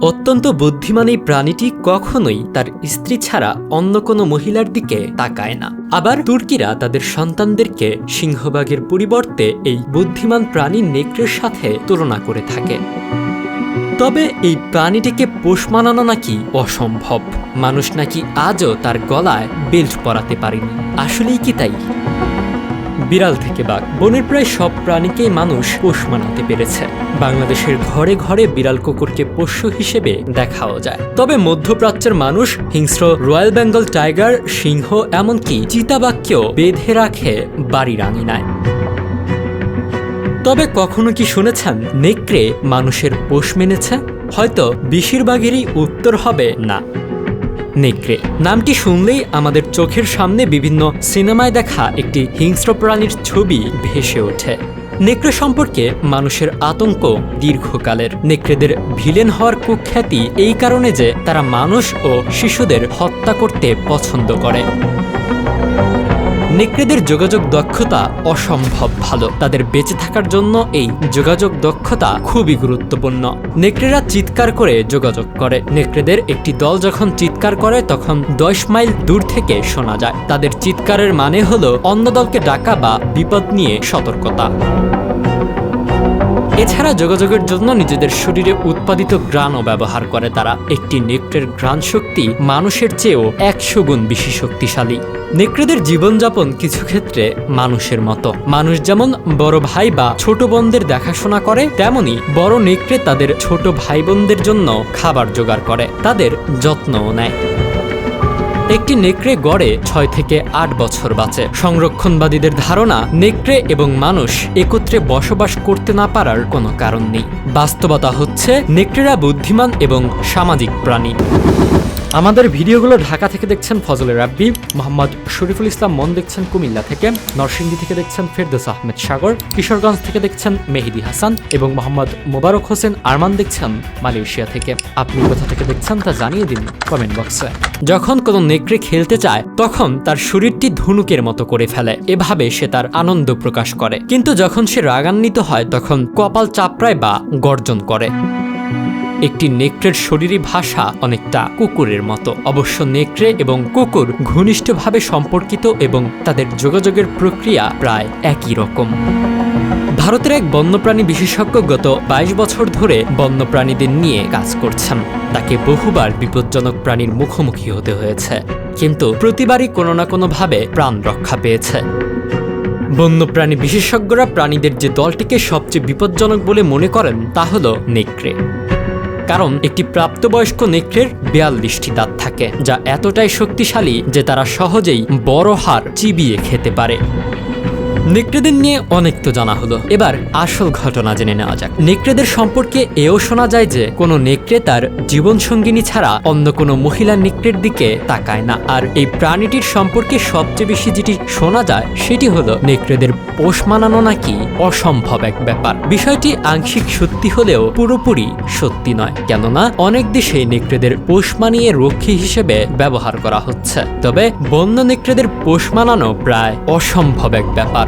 অত্যন্ত বুদ্ধিমান এই প্রাণীটি কখনোই তার স্ত্রী ছাড়া অন্য কোনো মহিলার দিকে তাকায় না। আবার তুর্কিরা তাদের সন্তানদেরকে সিংহভাগের পরিবর্তে এই বুদ্ধিমান প্রাণী নেকড়ের সাথে তুলনা করে থাকে। তবে এই প্রাণীটিকে পোষ মানানো নাকি অসম্ভব। মানুষ নাকি আজও তার গলায় বেল্ট পরাতে পারেনি। আসলেই কি তাই? বিড়াল থেকে বাঘ, বনের প্রায় সব প্রাণীকেই মানুষ পোষ মানাতে পেরেছে। বাংলাদেশের ঘরে ঘরে বিড়াল কুকুরকে পোষ্য হিসেবে দেখাও যায়। তবে মধ্যপ্রাচ্যের মানুষ হিংস্র রয়্যাল বেঙ্গল টাইগার, সিংহ, এমনকি চিতাবাঘকেও বেঁধে রাখে বাড়ির আঙিনায়। তবে কখনো কি শুনেছেন নেকড়ে মানুষের পোষ মেনেছে? হয়তো বেশিরভাগেরই উত্তর হবে না। নেকড়ে নামটি শুনলেই আমাদের চোখের সামনে বিভিন্ন সিনেমায় দেখা একটি হিংস্র প্রাণীর ছবি ভেসে ওঠে। নেকড়ে সম্পর্কে মানুষের আতঙ্ক দীর্ঘকালের। নেকড়েদের ভিলেন হওয়ার কুখ্যাতি এই কারণে যে তারা মানুষ ও শিশুদের হত্যা করতে পছন্দ করে। নেকড়েদের যোগাযোগ দক্ষতা অসম্ভব ভালো। তাদের বেঁচে থাকার জন্য এই যোগাযোগ দক্ষতা খুবই গুরুত্বপূর্ণ। নেকড়েরা চিৎকার করে যোগাযোগ করে। নেকড়েদের একটি দল যখন চিৎকার করে তখন 10 মাইল দূর থেকে শোনা যায়। তাদের চিৎকারের মানে হলো অন্য দলকে ডাকা বা বিপদ নিয়ে সতর্কতা। এছাড়া যোগাযোগের জন্য নিজেদের শরীরে উৎপাদিত ঘ্রাণও ব্যবহার করে তারা। একটি নেকড়ের ঘ্রাণ শক্তি মানুষের চেয়েও 100 গুণ বেশি শক্তিশালী। নেকড়েদের জীবনযাপন কিছু ক্ষেত্রে মানুষের মতো। মানুষ যেমন বড় ভাই বা ছোট বোনদের দেখাশোনা করে, তেমনি বড় নেকড়ে তাদের ছোট ভাই বোনদের জন্য খাবার জোগাড় করে, তাদের যত্নও নেয়। একটি নেকড়ে গড়ে 6 থেকে 8 বছর বাঁচে। সংরক্ষণবাদীদের ধারণা নেকড়ে এবং মানুষ একত্রে বসবাস করতে না পারার কোনো কারণ নেই। বাস্তবতা হচ্ছে নেকড়েরা বুদ্ধিমান এবং সামাজিক প্রাণী। আমাদের ভিডিওগুলো ঢাকা থেকে দেখছেন ফজলে রাব্বি, মোহাম্মদ শরীফুল ইসলাম মন দেখছেন কুমিল্লা থেকে, নরসিংদী থেকে দেখছেন ফেরদৌস আহমেদ সাগর, কিশোরগঞ্জ থেকে দেখছেন মেহেদি হাসান এবং মোহাম্মদ মোবারক হোসেন আরমান দেখছেন মালয়েশিয়া থেকে। আপনি কোথা থেকে দেখছেন তা জানিয়ে দিন কমেন্ট বক্সে। যখন কোনো নেকড়ে খেলতে চায় তখন তার শরীরটি ধনুকের মতো করে ফেলে, এভাবে সে তার আনন্দ প্রকাশ করে। কিন্তু যখন সে রাগান্বিত হয় তখন কপাল চাপড়ায় বা গর্জন করে। একটি নেকড়ের শরীরী ভাষা অনেকটা কুকুরের মতো। অবশ্য নেকড়ে এবং কুকুর ঘনিষ্ঠভাবে সম্পর্কিত এবং তাদের যোগাযোগের প্রক্রিয়া প্রায় একই রকম। ভারতের এক বন্যপ্রাণী বিশেষজ্ঞ গত 22 বছর ধরে বন্যপ্রাণীদের নিয়ে কাজ করছেন। তাকে বহুবার বিপজ্জনক প্রাণীর মুখোমুখি হতে হয়েছে, কিন্তু প্রতিবারই কোনো না কোনোভাবে প্রাণ রক্ষা পেয়েছে। বন্যপ্রাণী বিশেষজ্ঞরা প্রাণীদের যে দলটিকে সবচেয়ে বিপজ্জনক বলে মনে করেন তা হলো নেকড়ে। কারণ একটি প্রাপ্তবয়স্ক নেকড়ের 42টি দাঁত থাকে, যা এতটাই শক্তিশালী যে তারা সহজেই বড় হাড় চিবিয়ে খেতে পারে। নেকড়েদের নিয়ে অনেক তো জানা হলো, এবার আসল ঘটনা জেনে নেওয়া যাক। নেকড়েদের সম্পর্কে এও শোনা যায় যে কোনো নেকড়ে তার জীবনসঙ্গিনী ছাড়া অন্য কোনো মহিলা নেকড়ের দিকে তাকায় না। আর এই প্রাণীটির সম্পর্কে সবচেয়ে বেশি যেটি শোনা যায় সেটি হলো নেকড়েদের পোষ মানানো নাকি অসম্ভব এক ব্যাপার। বিষয়টি আংশিক সত্যি হলেও পুরোপুরি সত্যি নয়, কেননা অনেক দেশে নেকড়েদের পোষ মানিয়ে রক্ষী হিসেবে ব্যবহার করা হচ্ছে। তবে বন্য নেকড়েদের পোষ মানানো প্রায় অসম্ভব এক ব্যাপার।